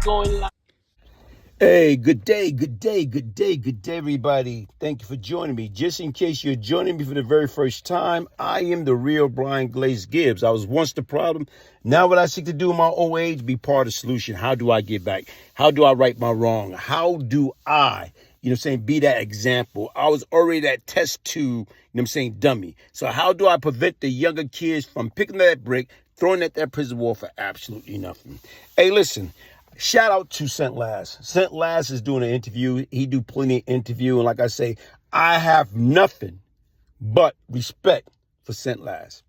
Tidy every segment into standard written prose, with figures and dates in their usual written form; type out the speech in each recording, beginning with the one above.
going live. Hey, good day, everybody. Thank you for joining me. Just in case you're joining me for the very first time, I am the real Glaze Gibbs. I was once the problem. Now what I seek to do in my old age, be part of the solution. How do I get back? How do I right my wrong? How do I, be that example? I was already that test tube, dummy. So how do I prevent the younger kids from picking that brick, throwing at that prison wall for absolutely nothing? Hey, listen. Shout out to St Laz. St Laz is doing an interview. He do plenty of interview. And like I say, I have nothing but respect for St Laz.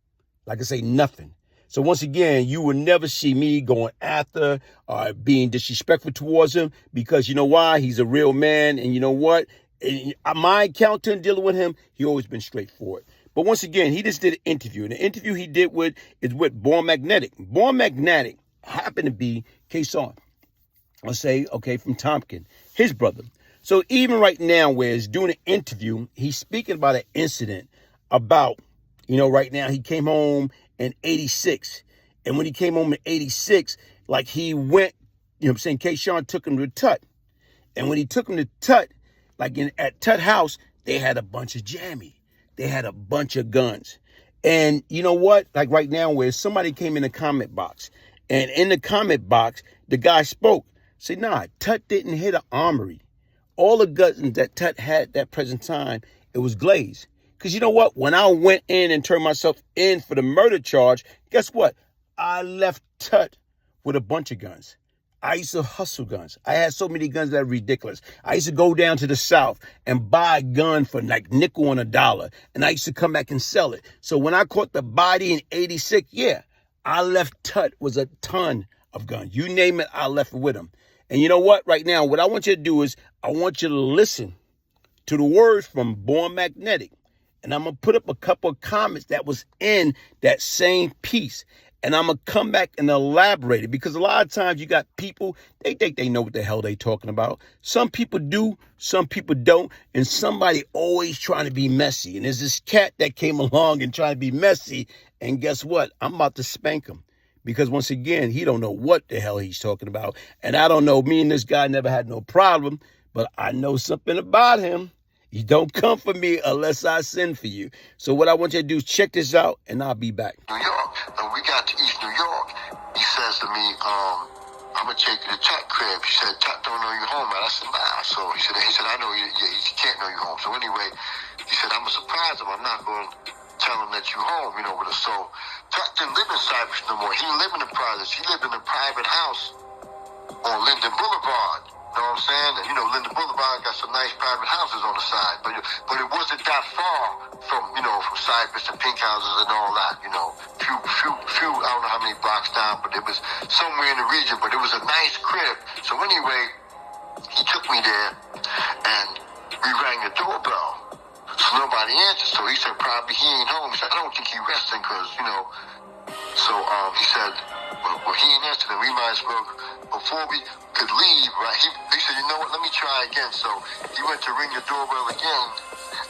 Like I say, nothing. So once again, you will never see me going after or being disrespectful towards him because you know why? He's a real man. And you know what? My accountant dealing with him, he always been straightforward. But once again, he just did an interview. And the interview he did is with Born Magnetic. Born Magnetic happened to be K-Son. Let's say, okay, from Tompkins, his brother. So even right now, where he's doing an interview, he's speaking about an incident about, right now he came home in 86. And when he came home in 86, like he went, K-Sean took him to Tut. And when he took him to Tut, at Tut House, they had a bunch of jammy. They had a bunch of guns. And you know what? Like right now, where somebody came in the comment box. And in the comment box, the guy spoke. Say, nah, Tut didn't hit an armory. All the guns that Tut had at that present time, it was Glaze. Because you know what? When I went in and turned myself in for the murder charge, guess what? I left Tut with a bunch of guns. I used to hustle guns. I had so many guns that are ridiculous. I used to go down to the South and buy a gun for like nickel on a dollar. And I used to come back and sell it. So when I caught the body in 86, yeah, I left Tut with a ton of guns. You name it, I left it with him. And you know what? Right now, what I want you to do is I want you to listen to the words from Born Magnetic. And I'm going to put up a couple of comments that was in that same piece. And I'm going to come back and elaborate it. Because a lot of times you got people, they think they know what the hell they talking about. Some people do, some people don't. And somebody always trying to be messy. And there's this cat that came along and trying to be messy. And guess what? I'm about to spank him. Because once again, he don't know what the hell he's talking about. And I don't know, me and this guy never had no problem, but I know something about him. You don't come for me unless I send for you. So what I want you to do is check this out, and I'll be back. New York, and we got to East New York. He says to me, I'm going to take you to Tut crib. He said, Tut don't know you home, man. I said, nah. So he said, I know you can't know you home. So anyway, he said, I'm going to surprise him. I'm not going to tell him that you home, with us. So Tut didn't live in Cyprus no more. He didn't live in the projects. He lived in a private house on Linden Boulevard. You know what I'm saying? And, Linden Boulevard got some nice private houses on the side. But it wasn't that far from Cyprus to pink houses and all that, Few, I don't know how many blocks down, but it was somewhere in the region. But it was a nice crib. So anyway, he took me there, and we rang the doorbell. So nobody answered. So he said, probably he ain't home. He said, I don't think he resting because, So he said, well, he ain't answered. And we might as well, before we could leave, right, he said, you know what, let me try again. So he went to ring the doorbell again,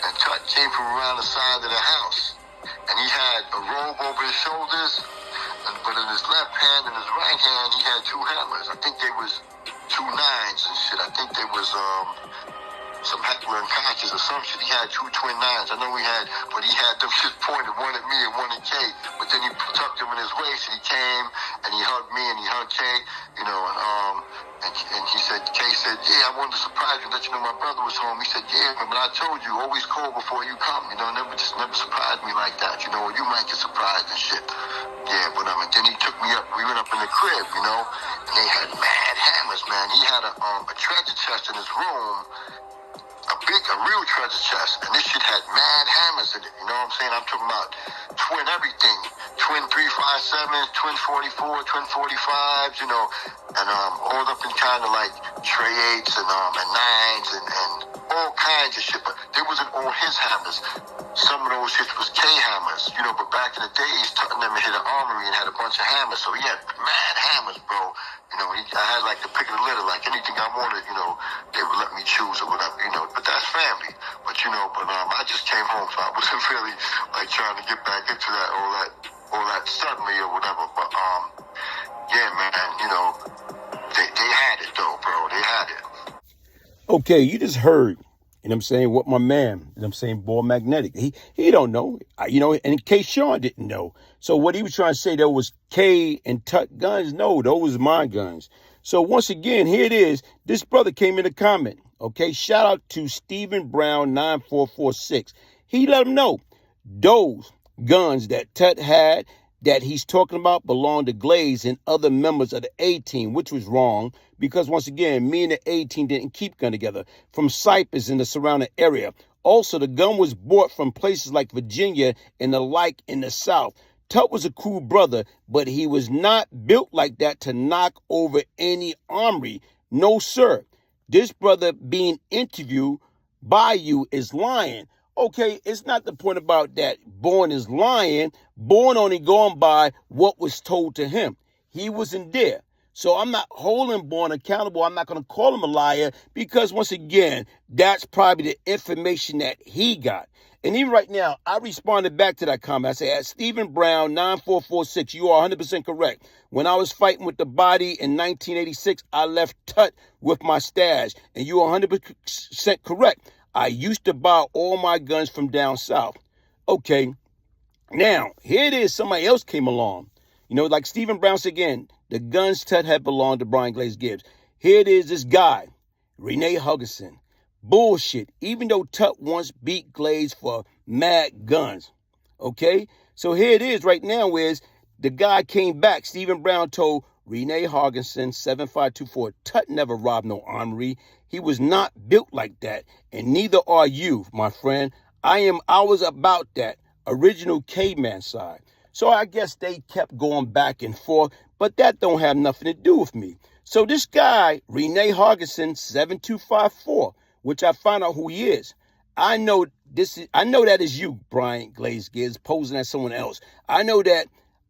and Tut came from around the side of the house. And he had a robe over his shoulders, but in his left hand and his right hand, he had two hammers. I think they was 2 9s and shit. I think they was, some heckler and patches or some shit. He had 2 twin 9s. I know but he had them shit pointed, one at me and one at Kay. But then he tucked them in his waist and he came and he hugged me and he hugged Kay, and he said, Kay said, yeah, I wanted to surprise you, let you know my brother was home. He said, yeah, but I told you, always call before you come, never surprise me like that, or you might get surprised and shit. Yeah, but and then he took me up, we went up in the crib, and they had mad hammers, man. He had a treasure chest in his room, a real treasure chest, and this shit had mad hammers in it, you know what I'm saying? I'm talking about twin everything, twin 357s, twin 44, twin 45s, and all up in kind of like tray 8s and 9s and all kinds of shit, but they wasn't all his hammers. Some of those shits was K hammers, but back in the days, Tutton them hit an armory and had a bunch of hammers, so he had mad hammers, bro. I had like the pick of the litter, like anything I wanted, they would let me choose or whatever, but that's family. But I just came home, so I wasn't really like trying to get back into that, all that suddenly or whatever. But yeah, man, they had it. Okay, you just heard, what my man, Boy Magnetic. He don't know, and in case Sean didn't know. So what he was trying to say, there was K and Tut guns. No, those was my guns. So once again, here it is. This brother came in a comment. Okay, shout out to Stephen Brown 9446. He let him know those guns that Tut had that he's talking about belonged to Glaze and other members of the A-team, which was wrong because, once again, me and the A-team didn't keep gun together, from Cypress and the surrounding area. Also, the gun was bought from places like Virginia and the like in the South. Tut was a cool brother, but he was not built like that to knock over any armory. No, sir. This brother being interviewed by you is lying. Okay, it's not the point about that. Born is lying. Born only going by what was told to him. He wasn't there. So I'm not holding Born accountable. I'm not going to call him a liar because, once again, that's probably the information that he got. And even right now, I responded back to that comment. I said, at Stephen Brown 9446, you are 100% correct. When I was fighting with the body in 1986, I left Tut with my stash. And you are 100% correct. I used to buy all my guns from down south. Okay, now, here it is. Somebody else came along. Like Stephen Brown said again, the guns Tut had belonged to Brian Glaze Gibbs. Here it is, this guy, Renee Hugginson. Bullshit. Even though Tut once beat Glaze for mad guns. Okay, so here it is right now is the guy came back. Stephen Brown told Renee Hugginson 7524, Tut never robbed no armory. He was not built like that, and neither are you, my friend. I was about that original caveman side. So I guess they kept going back and forth, but that don't have nothing to do with me. So this guy, Renee Hugginson 7254, which I found out who he is. I know that is you, Brian Glaze Gibbs, posing as someone else. I know that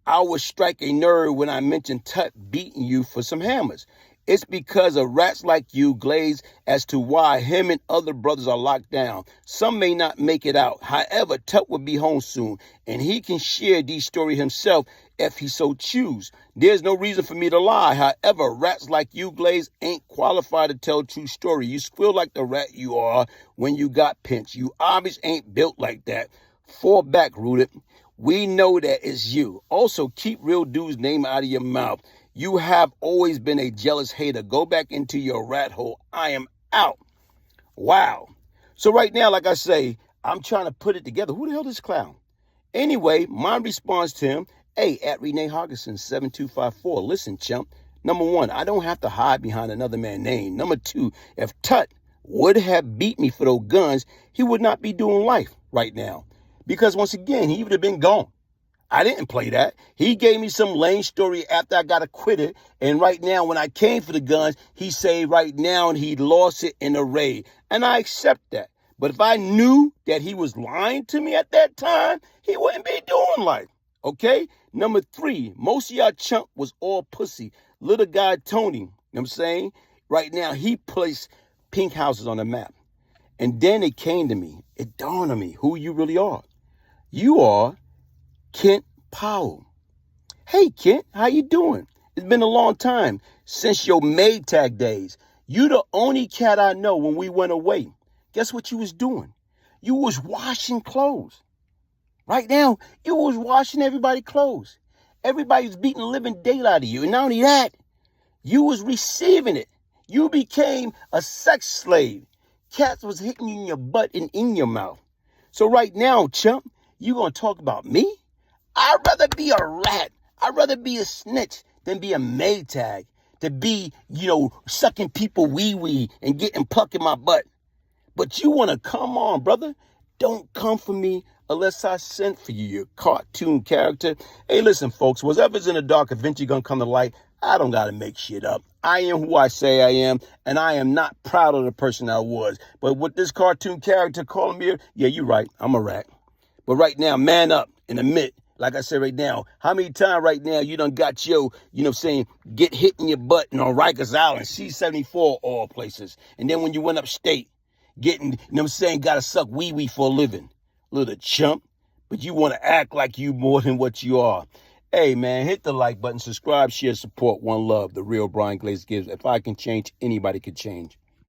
I would strike a nerve when I mentioned Tut beating you for some hammers. It's because of rats like you, Glaze, as to why him and other brothers are locked down. Some may not make it out. However, Tut will be home soon, and he can share these stories himself if he so choose. There's no reason for me to lie. However, rats like you, Glaze, ain't qualified to tell true story. You squeal like the rat you are when you got pinched. You obviously ain't built like that. Fall back, Rooted. We know that it's you. Also, keep real dude's name out of your mouth. You have always been a jealous hater. Go back into your rat hole. I am out. Wow. So right now, like I say, I'm trying to put it together. Who the hell is this clown? Anyway, my response to him, hey, at Renee Hugginson 7254, listen, chump. Number one, I don't have to hide behind another man's name. Number two, if Tut would have beat me for those guns, he would not be doing life right now. Because once again, he would have been gone. I didn't play that. He gave me some lame story after I got acquitted. And right now, when I came for the guns, he said right now and he lost it in a raid. And I accept that. But if I knew that he was lying to me at that time, he wouldn't be doing life. Okay? Number three, most of y'all chump was all pussy. Little guy Tony, you know what I'm saying? Right now, he placed pink houses on the map. And then it came to me. It dawned on me who you really are. You are Kent Powell. Hey, Kent, how you doing? It's been a long time since your Maytag days. You the only cat I know when we went away. Guess what you was doing? You was washing clothes. Right now, you was washing everybody's clothes. Everybody was beating the living daylight out of you. And not only that, you was receiving it. You became a sex slave. Cats was hitting you in your butt and in your mouth. So right now, chump, you gonna talk about me? I'd rather be a rat. I'd rather be a snitch than be a Maytag. To be, sucking people wee-wee and getting plucked in my butt. But you want to come on, brother. Don't come for me unless I sent for you, you cartoon character. Hey, listen, folks. Whatever's in the dark eventually going to come to light. I don't got to make shit up. I am who I say I am, and I am not proud of the person I was. But with this cartoon character calling me, yeah, you're right. I'm a rat. But right now, man up and admit. Like I said right now, how many times right now you done got your, get hit in your butt on Rikers Island, C-74, all places. And then when you went upstate, getting, got to suck wee-wee for a living. Little chump. But you want to act like you more than what you are. Hey, man, hit the like button, subscribe, share, support, one love. The real Brian Glaze Gibbs. If I can change, anybody can change.